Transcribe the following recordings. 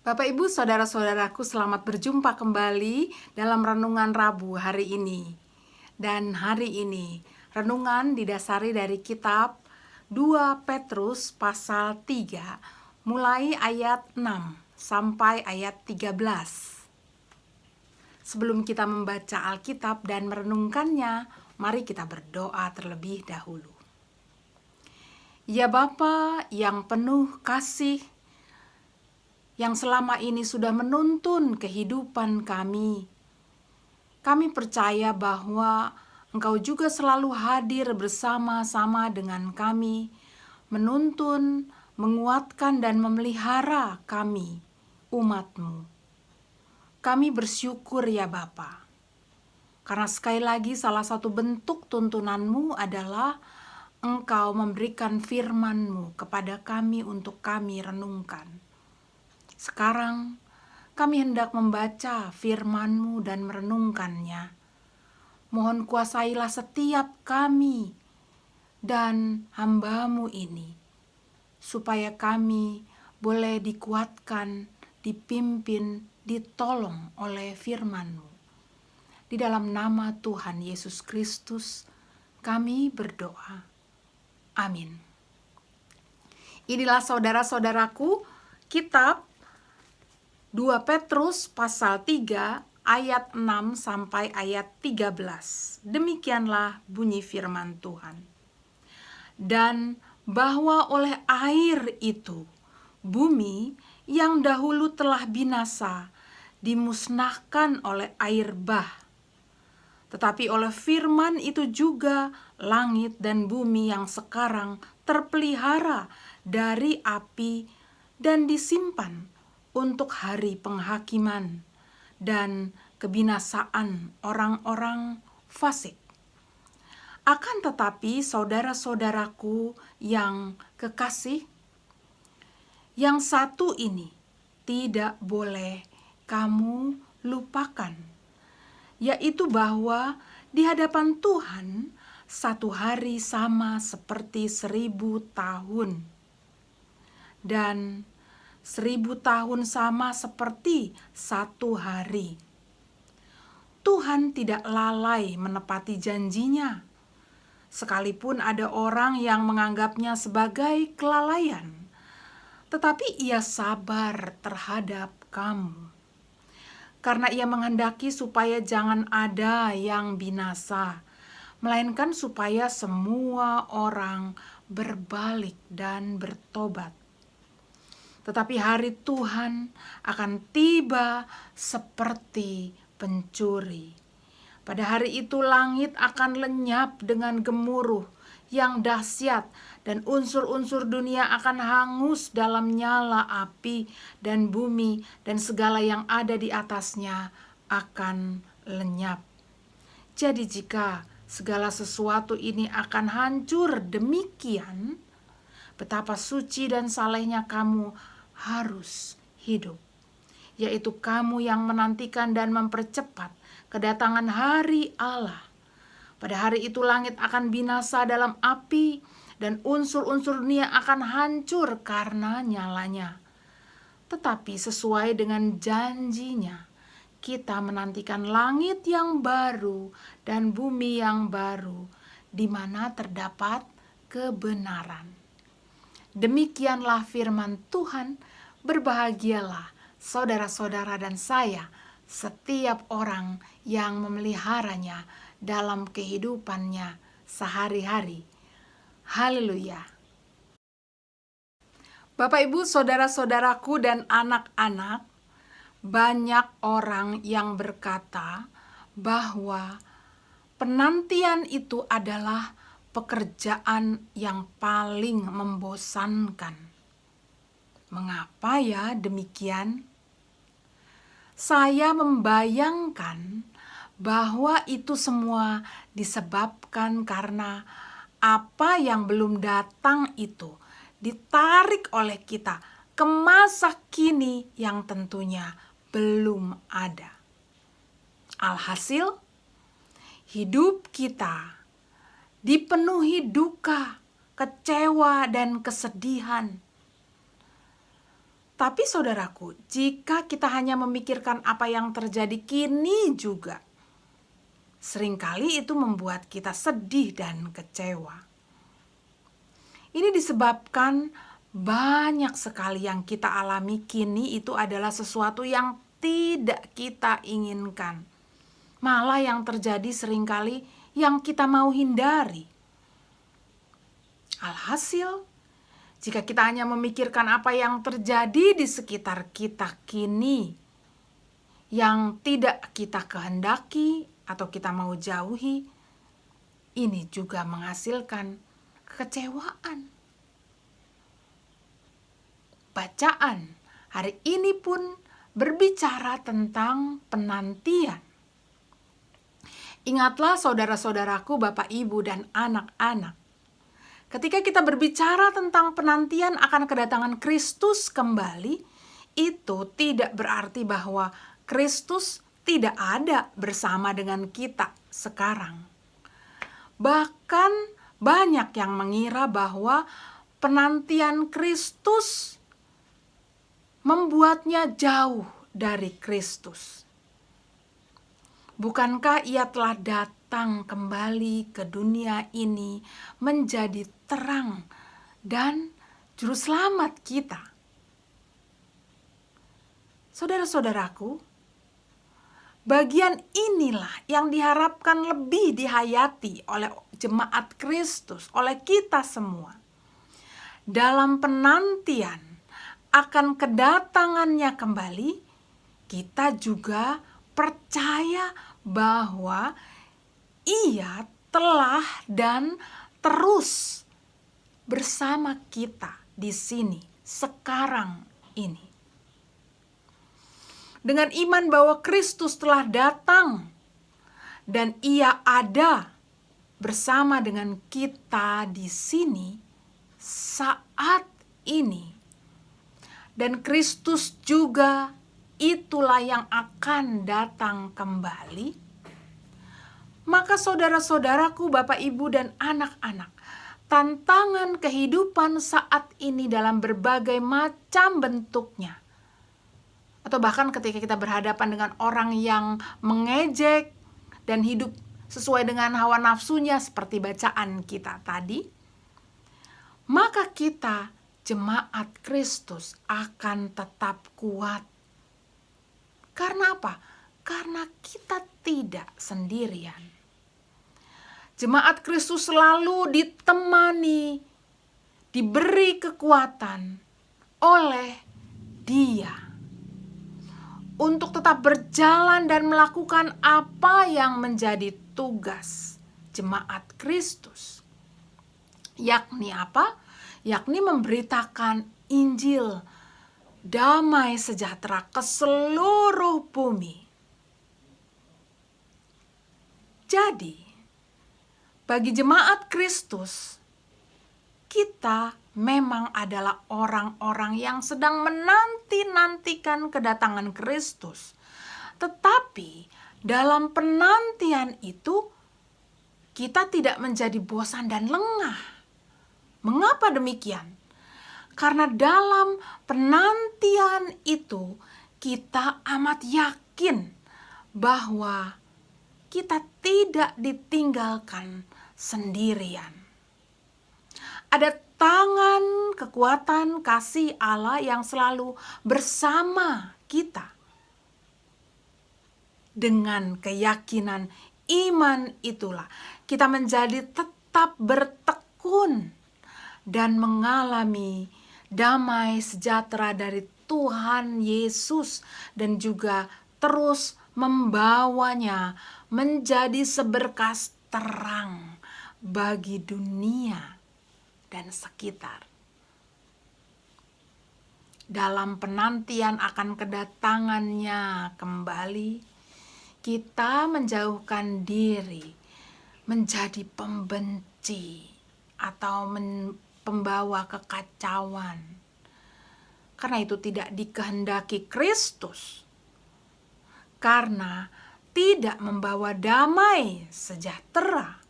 Bapak, Ibu, saudara-saudaraku, selamat berjumpa kembali dalam Renungan Rabu hari ini. Dan hari ini, renungan didasari dari kitab 2 Petrus pasal 3, mulai ayat 6 sampai ayat 13. Sebelum kita membaca Alkitab dan merenungkannya, mari kita berdoa terlebih dahulu. Ya Bapa yang penuh kasih, yang selama ini sudah menuntun kehidupan kami percaya bahwa Engkau juga selalu hadir bersama-sama dengan kami, menuntun, menguatkan dan memelihara kami, umat-Mu. Kami bersyukur ya Bapa, karena sekali lagi salah satu bentuk tuntunan-Mu adalah Engkau memberikan firman-Mu kepada kami untuk kami renungkan. Sekarang kami hendak membaca firman-Mu dan merenungkannya. Mohon kuasailah setiap kami dan hamba-Mu ini, supaya kami boleh dikuatkan, dipimpin, ditolong oleh firman-Mu. Di dalam nama Tuhan Yesus Kristus kami berdoa. Amin. Inilah saudara-saudaraku, kitab 2 Petrus pasal 3 ayat 6 sampai ayat 13. Demikianlah bunyi firman Tuhan. Dan bahwa oleh air itu bumi yang dahulu telah binasa dimusnahkan oleh air bah. Tetapi oleh firman itu juga langit dan bumi yang sekarang terpelihara dari api dan disimpan untuk hari penghakiman dan kebinasaan orang-orang fasik. Akan tetapi saudara-saudaraku yang kekasih, yang satu ini tidak boleh kamu lupakan, yaitu bahwa di hadapan Tuhan satu hari sama seperti 1000 tahun, dan 1000 tahun sama seperti satu hari. Tuhan tidak lalai menepati janjinya, sekalipun ada orang yang menganggapnya sebagai kelalaian, tetapi Ia sabar terhadap kamu, karena Ia menghendaki supaya jangan ada yang binasa, melainkan supaya semua orang berbalik dan bertobat. Tetapi hari Tuhan akan tiba seperti pencuri. Pada hari itu langit akan lenyap dengan gemuruh yang dahsyat, dan unsur-unsur dunia akan hangus dalam nyala api, dan bumi dan segala yang ada di atasnya akan lenyap. Jadi jika segala sesuatu ini akan hancur demikian, betapa suci dan salehnya kamu harus hidup, yaitu kamu yang menantikan dan mempercepat kedatangan hari Allah. Pada hari itu langit akan binasa dalam api, dan unsur-unsur dunia akan hancur karena nyalanya. Tetapi sesuai dengan janjinya, kita menantikan langit yang baru dan bumi yang baru, di mana terdapat kebenaran. Demikianlah firman Tuhan. Berbahagialah saudara-saudara dan saya, setiap orang yang memeliharanya dalam kehidupannya sehari-hari. Haleluya. Bapak, Ibu, saudara-saudaraku dan anak-anak, banyak orang yang berkata bahwa penantian itu adalah pekerjaan yang paling membosankan. Mengapa ya demikian? Saya membayangkan bahwa itu semua disebabkan karena apa yang belum datang itu ditarik oleh kita ke masa kini yang tentunya belum ada. Alhasil, hidup kita dipenuhi duka, kecewa, dan kesedihan. Tapi saudaraku, jika kita hanya memikirkan apa yang terjadi kini juga, seringkali itu membuat kita sedih dan kecewa. Ini disebabkan banyak sekali yang kita alami kini itu adalah sesuatu yang tidak kita inginkan. Malah yang terjadi seringkali yang kita mau hindari. Alhasil, jika kita hanya memikirkan apa yang terjadi di sekitar kita kini, yang tidak kita kehendaki atau kita mau jauhi, ini juga menghasilkan kekecewaan. Bacaan hari ini pun berbicara tentang penantian. Ingatlah saudara-saudaraku, Bapak, Ibu, dan anak-anak. Ketika kita berbicara tentang penantian akan kedatangan Kristus kembali, itu tidak berarti bahwa Kristus tidak ada bersama dengan kita sekarang. Bahkan banyak yang mengira bahwa penantian Kristus membuatnya jauh dari Kristus. Bukankah ia telah datang kembali ke dunia ini menjadi terang dan juru selamat kita? Saudara-saudaraku, bagian inilah yang diharapkan lebih dihayati oleh jemaat Kristus, oleh kita semua. Dalam penantian akan kedatangannya kembali, kita juga percaya bahwa ia telah dan terus bersama kita di sini sekarang ini. Dengan iman bahwa Kristus telah datang dan ia ada bersama dengan kita di sini saat ini. Dan Kristus juga itulah yang akan datang kembali. Maka saudara-saudaraku, Bapak, Ibu, dan anak-anak, tantangan kehidupan saat ini dalam berbagai macam bentuknya, atau bahkan ketika kita berhadapan dengan orang yang mengejek dan hidup sesuai dengan hawa nafsunya seperti bacaan kita tadi, maka kita, jemaat Kristus, akan tetap kuat. Karena apa? Karena kita tidak sendirian. Jemaat Kristus selalu ditemani, diberi kekuatan oleh Dia untuk tetap berjalan dan melakukan apa yang menjadi tugas jemaat Kristus. Yakni apa? Yakni memberitakan Injil damai sejahtera ke seluruh bumi. Jadi, bagi jemaat Kristus, kita memang adalah orang-orang yang sedang menanti-nantikan kedatangan Kristus. Tetapi dalam penantian itu, kita tidak menjadi bosan dan lengah. Mengapa demikian? Karena dalam penantian itu kita amat yakin bahwa kita tidak ditinggalkan sendirian. Ada tangan kekuatan kasih Allah yang selalu bersama kita. Dengan keyakinan iman itulah kita menjadi tetap bertekun dan mengalami damai sejahtera dari Tuhan Yesus dan juga terus membawanya menjadi seberkas terang bagi dunia dan sekitar. Dalam penantian akan kedatangannya kembali, kita menjauhkan diri menjadi pembenci atau pembawa kekacauan. Karena itu tidak dikehendaki Kristus. Karena tidak membawa damai sejahtera.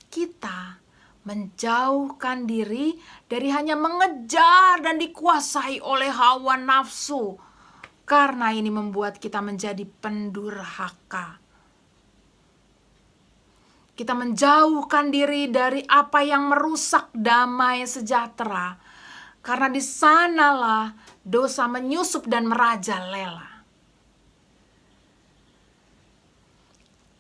Kita menjauhkan diri dari hanya mengejar dan dikuasai oleh hawa nafsu, karena ini membuat kita menjadi pendurhaka. Kita menjauhkan diri dari apa yang merusak damai sejahtera, karena di sanalah dosa menyusup dan merajalela.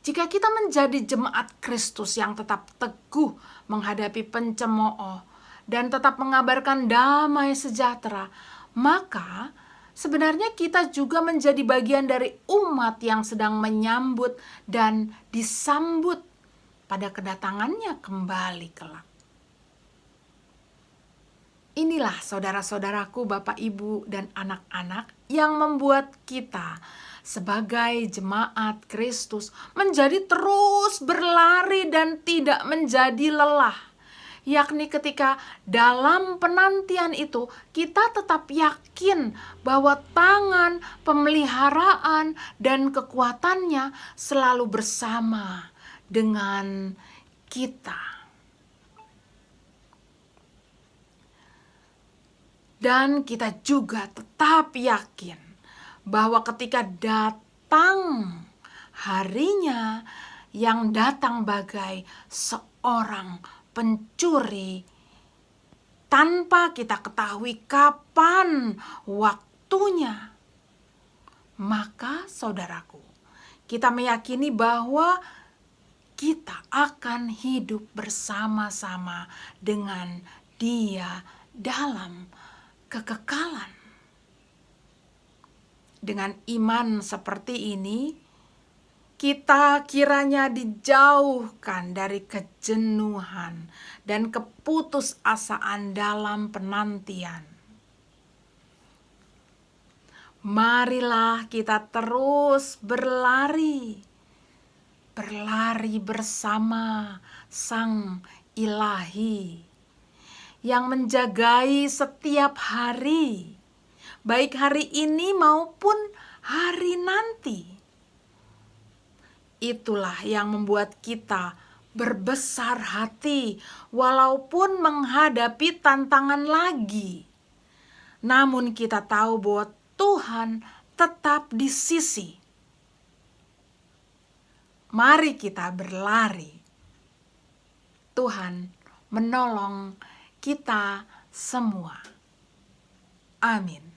Jika kita menjadi jemaat Kristus yang tetap teguh menghadapi pencemooh dan tetap mengabarkan damai sejahtera, maka sebenarnya kita juga menjadi bagian dari umat yang sedang menyambut dan disambut pada kedatangannya kembali kelak. Inilah saudara-saudaraku, Bapak, Ibu, dan anak-anak yang membuat kita sebagai jemaat Kristus menjadi terus berlari dan tidak menjadi lelah. Yakni ketika dalam penantian itu kita tetap yakin bahwa tangan pemeliharaan dan kekuatannya selalu bersama dengan kita. Dan kita juga tetap yakin bahwa ketika datang harinya yang datang bagai seorang pencuri, tanpa kita ketahui kapan waktunya, maka saudaraku, kita meyakini bahwa kita akan hidup bersama-sama dengan Dia dalam kekekalan. Dengan iman seperti ini, kita kiranya dijauhkan dari kejenuhan dan keputusasaan dalam penantian. Marilah kita terus berlari bersama Sang Ilahi yang menjagai setiap hari, baik hari ini maupun hari nanti. Itulah yang membuat kita berbesar hati walaupun menghadapi tantangan lagi. Namun kita tahu bahwa Tuhan tetap di sisi. Mari kita berlari. Tuhan menolong kita semua. Amin.